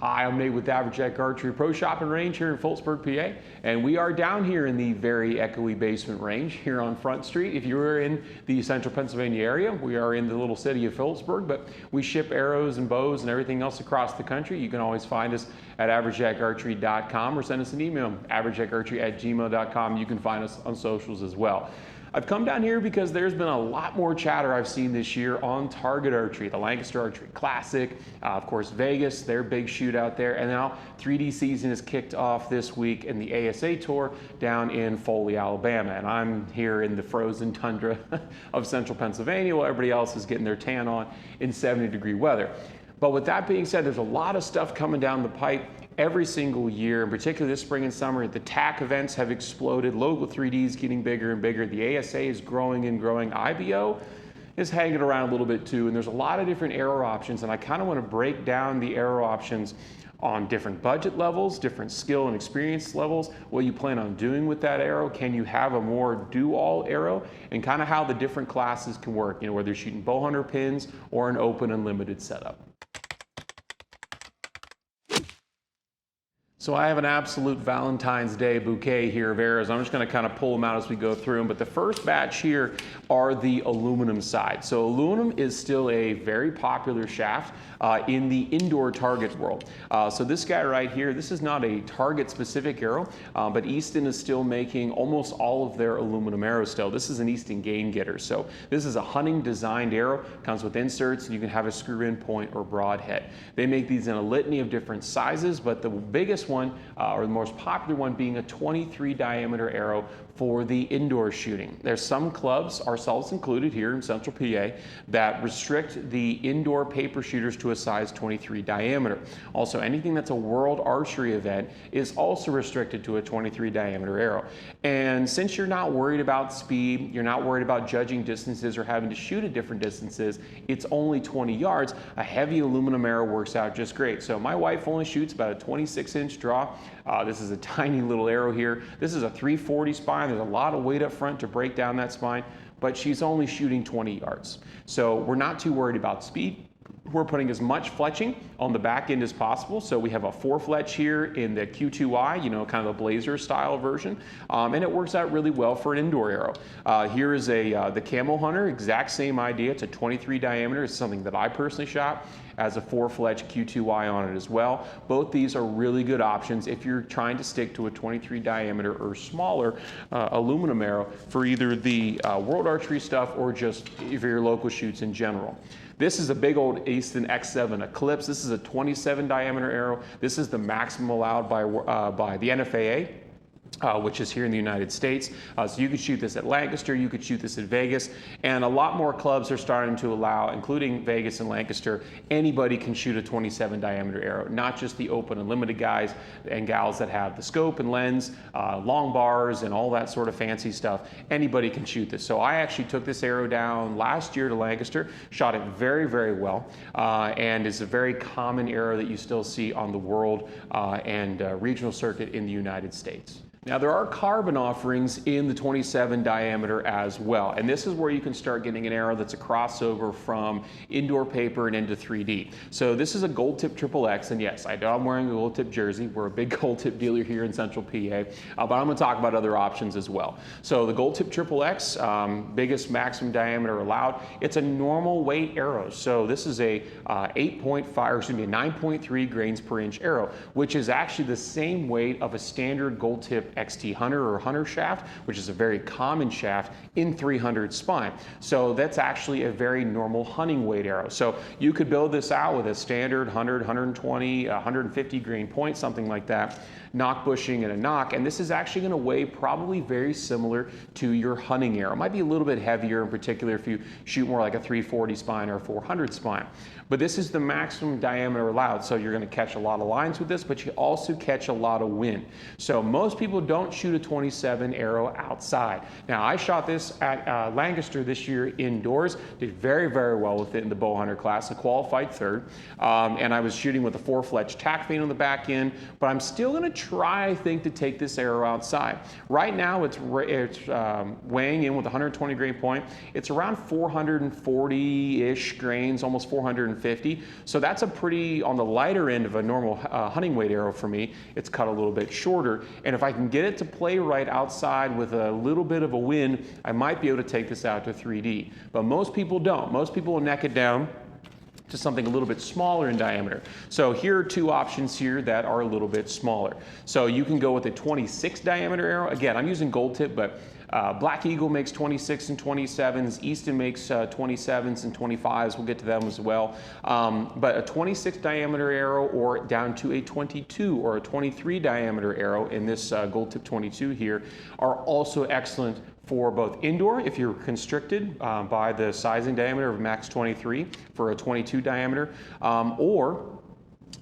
Hi, I'm Nate with Average Archery Pro Shop and Range here in Phillipsburg, PA, and we are down here in the very echoey basement range here on Front Street. If you're in the central Pennsylvania area, we are in the little city of Phillipsburg, but we ship arrows and bows and everything else across the country. You can always find us at averagearchery.com or send us an email, averagearchery@gmail.com. You can find us on socials as well. I've come down here because there's been a lot more chatter I've seen this year on target archery, the Lancaster Archery Classic, of course Vegas, their big shoot out there, and now 3D season is kicked off this week in the ASA tour down in Foley, Alabama, and I'm here in the frozen tundra of central Pennsylvania while everybody else is getting their tan on in 70-degree weather. But with that being said, there's a lot of stuff coming down the pipe every single year, in particular this spring and summer. The TAC events have exploded. Local 3D is getting bigger and bigger. The ASA is growing and growing. IBO is hanging around a little bit too, and there's a lot of different arrow options, and I kind of want to break down the arrow options on different budget levels, different skill and experience levels, what you plan on doing with that arrow. Can you have a more do-all arrow, and kind of how the different classes can work, whether you're shooting bow hunter pins or an open unlimited setup. So I have an absolute Valentine's Day bouquet here of arrows. I'm just going to kind of pull them out as we go through them. But the first batch here are the aluminum side. So aluminum is still a very popular shaft in the indoor target world. So this guy right here, this is not a target specific arrow, but Easton is still making almost all of their aluminum arrows still. This is an Easton Game Getter. So this is a hunting designed arrow, comes with inserts, and you can have a screw in point or broadhead. They make these in a litany of different sizes, but the biggest one, or the most popular one, being a 23 diameter arrow for the indoor shooting. There's some clubs, ourselves included here in central PA, that restrict the indoor paper shooters to a size 23 diameter. Also, anything that's a world archery event is also restricted to a 23 diameter arrow. And since you're not worried about speed, you're not worried about judging distances or having to shoot at different distances, it's only 20 yards, a heavy aluminum arrow works out just great. So my wife only shoots about a 26-inch draw. This is a tiny little arrow here. This is a 340 spine. There's a lot of weight up front to break down that spine, but she's only shooting 20 yards. So we're not too worried about speed. We're putting as much fletching on the back end as possible. So we have a 4-fletch here in the Q2I, kind of a blazer style version. And it works out really well for an indoor arrow. Here is the Camo Hunter, exact same idea. It's a 23 diameter. It's something that I personally shot as a 4-fletch Q2I on it as well. Both these are really good options if you're trying to stick to a 23 diameter or smaller aluminum arrow for either the World Archery stuff or just for your local shoots in general. This is a big old Easton X7 Eclipse. This is a 27 diameter arrow. This is the maximum allowed by the NFAA. Which is here in the United States. So you could shoot this at Lancaster, you could shoot this at Vegas, and a lot more clubs are starting to allow, including Vegas and Lancaster, anybody can shoot a 27 diameter arrow, not just the open unlimited guys and gals that have the scope and lens, long bars and all that sort of fancy stuff. Anybody can shoot this. So I actually took this arrow down last year to Lancaster, shot it very, very well, and it's a very common arrow that you still see on the world and regional circuit in the United States. Now there are carbon offerings in the 27 diameter as well, and this is where you can start getting an arrow that's a crossover from indoor paper and into 3D. So this is a gold tip XXX, and yes, I'm wearing a gold tip jersey. We're a big gold tip dealer here in central PA, but I'm going to talk about other options as well. So the gold tip XXX, biggest maximum diameter allowed. It's a normal weight arrow. So this is a 9.3 grains per inch arrow, which is actually the same weight of a standard gold tip XT Hunter or Hunter shaft, which is a very common shaft in 300 spine. So that's actually a very normal hunting weight arrow. So you could build this out with a standard 100, 120, 150 grain point, something like that, knock bushing and a knock, and this is actually going to weigh probably very similar to your hunting arrow. It might be a little bit heavier, in particular if you shoot more like a 340 spine or a 400 spine. But this is the maximum diameter allowed, so you're going to catch a lot of lines with this, but you also catch a lot of wind. So most people people don't shoot a 27 arrow outside. Now, I shot this at Lancaster this year indoors, did very, very well with it in the bow hunter class, I qualified third, and I was shooting with a 4-fletch TAC vane on the back end, but I'm still gonna try, I think, to take this arrow outside. Right now, it's weighing in with 120 grain point. It's around 440-ish grains, almost 450. So that's a pretty, on the lighter end of a normal hunting weight arrow for me. It's cut a little bit shorter. And if I can get it to play right outside with a little bit of a wind, I might be able to take this out to 3D. But most people don't. Most people will neck it down to something a little bit smaller in diameter. So here are two options here that are a little bit smaller. So you can go with a 26 diameter arrow. Again, I'm using gold tip, but Black Eagle makes 26 and 27s. Easton makes 27s and 25s. We'll get to them as well. But a 26 diameter arrow or down to a 22 or a 23 diameter arrow in this gold tip 22 here are also excellent for both indoor, if you're constricted by the sizing diameter of max 23 for a 22 diameter, or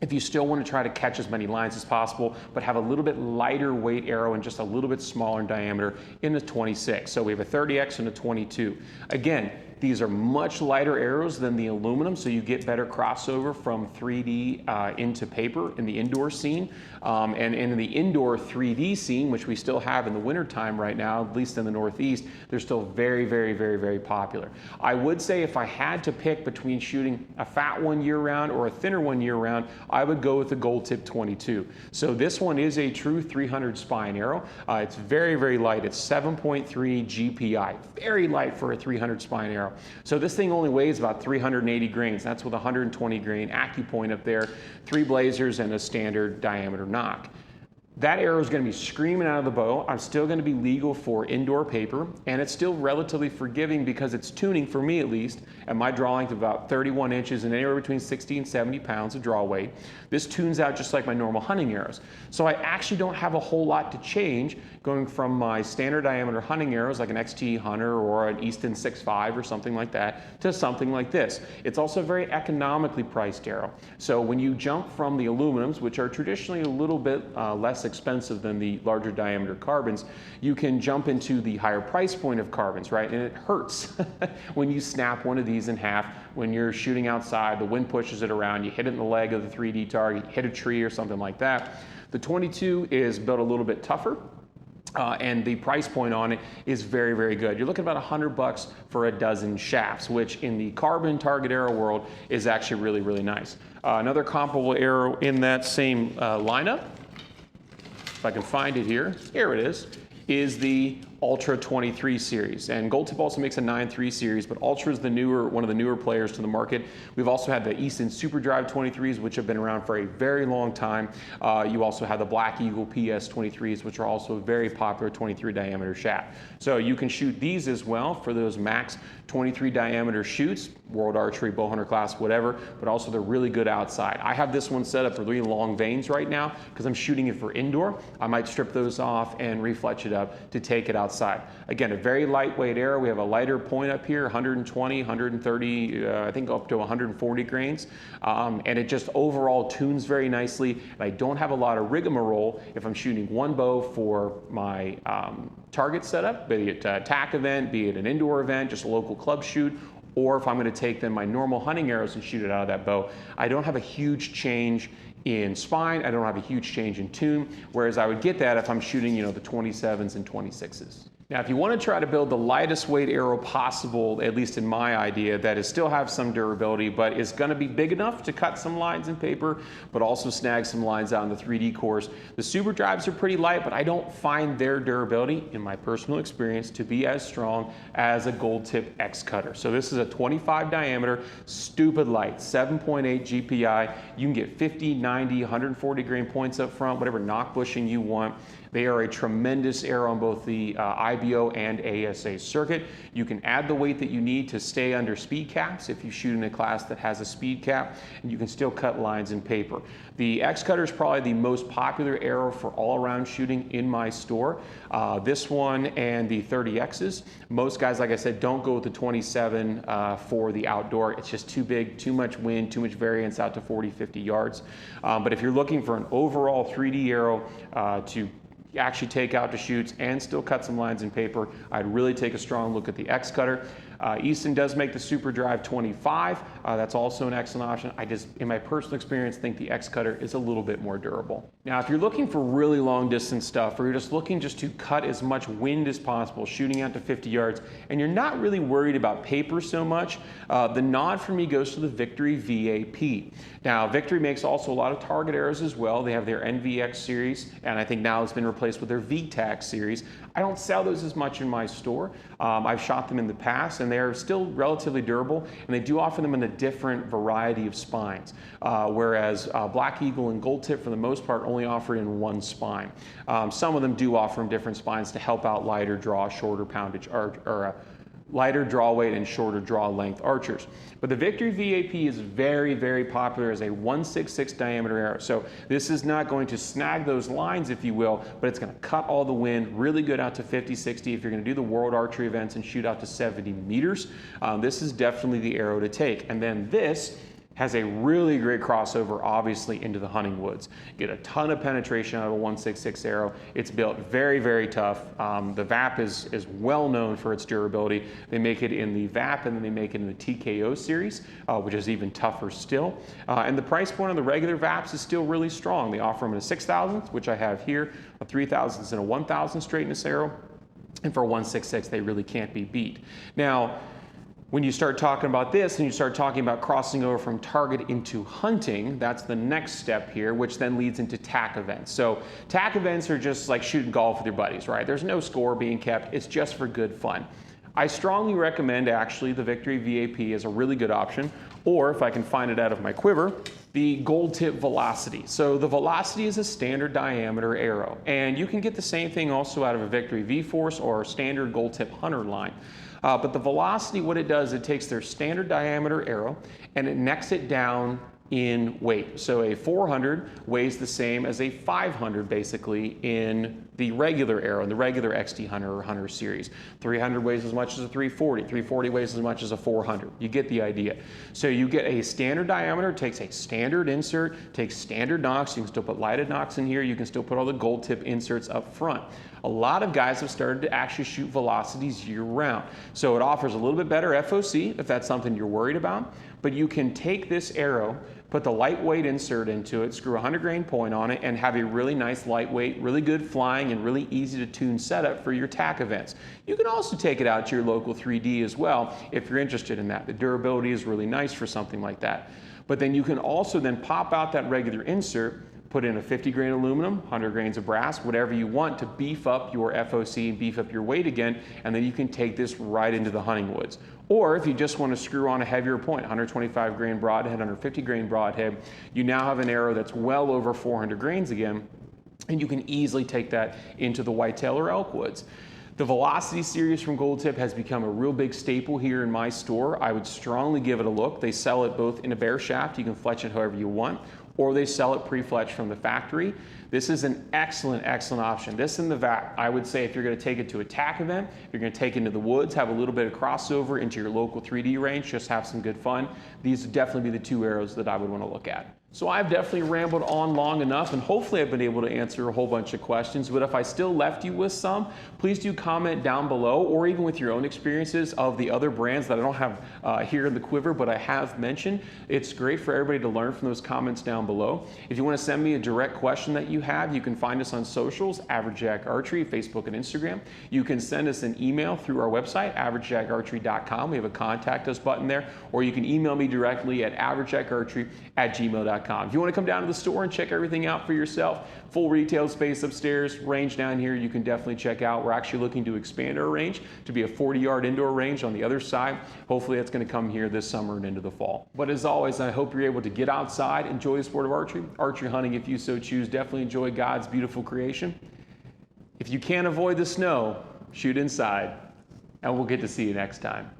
if you still want to try to catch as many lines as possible, but have a little bit lighter weight arrow and just a little bit smaller in diameter in the 26. So we have a 30X and a 22. Again, these are much lighter arrows than the aluminum, so you get better crossover from 3D into paper in the indoor scene. And in the indoor 3D scene, which we still have in the wintertime right now, at least in the Northeast, they're still very, very, very, very popular. I would say if I had to pick between shooting a fat one year round or a thinner one year round, I would go with the gold tip 22. So this one is a true 300 spine arrow. It's very, very light. It's 7.3 GPI, very light for a 300 spine arrow. So this thing only weighs about 380 grains. That's with 120 grain AccuPoint up there, 3 blazers and a standard diameter knock. That arrow is going to be screaming out of the bow. I'm still going to be legal for indoor paper, and it's still relatively forgiving because it's tuning, for me at least, at my draw length of about 31 inches and anywhere between 60 and 70 pounds of draw weight. This tunes out just like my normal hunting arrows. So I actually don't have a whole lot to change going from my standard diameter hunting arrows like an XT Hunter or an Easton 6.5 or something like that to something like this. It's also a very economically priced arrow. So when you jump from the aluminums, which are traditionally a little bit less expensive than the larger diameter carbons, you can jump into the higher price point of carbons, right? And it hurts when you snap one of these in half when you're shooting outside, the wind pushes it around, you hit it in the leg of the 3D target, hit a tree or something like that. The 22 is built a little bit tougher. And the price point on it is very, very good. You're looking at about $100 for a dozen shafts, which in the carbon target arrow world is actually really, really nice. Another comparable arrow in that same lineup, if I can find it here, here it is the Ultra 23 series. And Gold Tip also makes a 9.3 series, but Ultra is one of the newer players to the market. We've also had the Easton Super Drive 23s, which have been around for a very long time. You also have the Black Eagle PS 23s, which are also a very popular 23 diameter shaft. So you can shoot these as well for those max 23 diameter shoots, World Archery, bow hunter class, whatever, but also they're really good outside. I have this one set up for really long vanes right now because I'm shooting it for indoor. I might strip those off and refletch it up to take it outside. Again, a very lightweight arrow. We have a lighter point up here, 120, 130, I think up to 140 grains. And it just overall tunes very nicely. And I don't have a lot of rigmarole if I'm shooting one bow for my target setup, be it a TAC event, be it an indoor event, just a local club shoot, or if I'm going to take then my normal hunting arrows and shoot it out of that bow. I don't have a huge change in spine. I don't have a huge change in tune, whereas I would get that if I'm shooting, you know, the 27s and 26s. Now, if you want to try to build the lightest weight arrow possible, at least in my idea, that is still have some durability, but is going to be big enough to cut some lines in paper, but also snag some lines out in the 3D course. The Super Drives are pretty light, but I don't find their durability, in my personal experience, to be as strong as a Gold Tip X Cutter. So this is a 25 diameter, stupid light, 7.8 GPI. You can get 50, 90, 140 grain points up front, whatever knock bushing you want. They are a tremendous arrow on both the IBO and ASA circuit. You can add the weight that you need to stay under speed caps if you shoot in a class that has a speed cap, and you can still cut lines in paper. The X Cutter is probably the most popular arrow for all-around shooting in my store. This one and the 30Xs. Most guys, like I said, don't go with the 27 for the outdoor. It's just too big, too much wind, too much variance out to 40, 50 yards. But if you're looking for an overall 3D arrow to actually take out to shoots and still cut some lines in paper, I'd really take a strong look at the X cutter. Easton does make the Super Drive 25. That's also an excellent option. I just, in my personal experience, think the X cutter is a little bit more durable. Now, if you're looking for really long distance stuff, or you're just looking just to cut as much wind as possible, shooting out to 50 yards, and you're not really worried about paper so much, the nod for me goes to the Victory VAP. Now, Victory makes also a lot of target arrows as well. They have their NVX series, and I think now it's been replaced with their TAC series. I don't sell those as much in my store. I've shot them in the past, and they're still relatively durable, and they do offer them in a different variety of spines, whereas Black Eagle and Gold Tip, for the most part, only offer it in one spine. Some of them do offer them different spines to help out lighter draw, shorter poundage, or lighter draw weight and shorter draw length archers. But the Victory VAP is very, very popular as a 1/66 diameter arrow. So this is not going to snag those lines, if you will, but it's going to cut all the wind, really good out to 50, 60. If you're going to do the World Archery events and shoot out to 70 meters, this is definitely the arrow to take. And then this has a really great crossover, obviously, into the hunting woods. Get a ton of penetration out of a 1/66 arrow. It's built very, very tough. The VAP is well known for its durability. They make it in the VAP, and then they make it in the TKO series, which is even tougher still. And the price point on the regular VAPs is still really strong. They offer them in a 6,000th, which I have here, a 3,000th and a 1,000 straightness arrow. And for a 1/66, they really can't be beat. Now, when you start talking about this and you start talking about crossing over from target into hunting, that's the next step here, which then leads into TAC events. So TAC events are just like shooting golf with your buddies, right? There's no score being kept. It's just for good fun. I strongly recommend actually the Victory VAP as a really good option, or if I can find it out of my quiver, the Gold Tip Velocity. So the Velocity is a standard diameter arrow, and you can get the same thing also out of a Victory V-Force or standard Gold Tip Hunter line. But the Velocity, what it does, it takes their standard diameter arrow and it necks it down in weight. So a 400 weighs the same as a 500 basically in the regular arrow, in the regular XT Hunter or Hunter series. 300 weighs as much as a 340. 340 weighs as much as a 400. You get the idea. So you get a standard diameter, takes a standard insert, takes standard nocks. You can still put lighted nocks in here. You can still put all the Gold Tip inserts up front. A lot of guys have started to actually shoot Velocities year round. So it offers a little bit better FOC if that's something you're worried about, but you can take this arrow, put the lightweight insert into it, screw a 100 grain point on it, and have a really nice lightweight, really good flying, and really easy to tune setup for your TAC events. You can also take it out to your local 3D as well if you're interested in that. The durability is really nice for something like that. But then you can also then pop out that regular insert, put in a 50 grain aluminum, 100 grains of brass, whatever you want to beef up your FOC and beef up your weight again, and then you can take this right into the hunting woods. Or if you just want to screw on a heavier point, 125 grain broadhead, 150 grain broadhead, you now have an arrow that's well over 400 grains again, and you can easily take that into the whitetail or elk woods. The Velocity series from Gold Tip has become a real big staple here in my store. I would strongly give it a look. They sell it both in a bare shaft, you can fletch it however you want, or they sell it pre-fletched from the factory. This is an excellent, excellent option. This and the VAP, I would say if you're gonna take it to a TAC event, if you're gonna take it into the woods, have a little bit of crossover into your local 3D range, just have some good fun, these would definitely be the two arrows that I would wanna look at. So I've definitely rambled on long enough, and hopefully I've been able to answer a whole bunch of questions, but if I still left you with some, please do comment down below, or even with your own experiences of the other brands that I don't have here in the quiver, but I have mentioned. It's great for everybody to learn from those comments down below. If you want to send me a direct question that you have, you can find us on socials, Average Jack Archery, Facebook and Instagram. You can send us an email through our website, averagejackarchery.com. We have a contact us button there, or you can email me directly at averagejackarchery@gmail.com. If you want to come down to the store and check everything out for yourself, full retail space upstairs, range down here, you can definitely check out. We're actually looking to expand our range to be a 40-yard indoor range on the other side. Hopefully that's going to come here this summer and into the fall. But as always, I hope you're able to get outside, enjoy the sport of archery, archery hunting if you so choose. Definitely enjoy God's beautiful creation. If you can't avoid the snow, shoot inside, and we'll get to see you next time.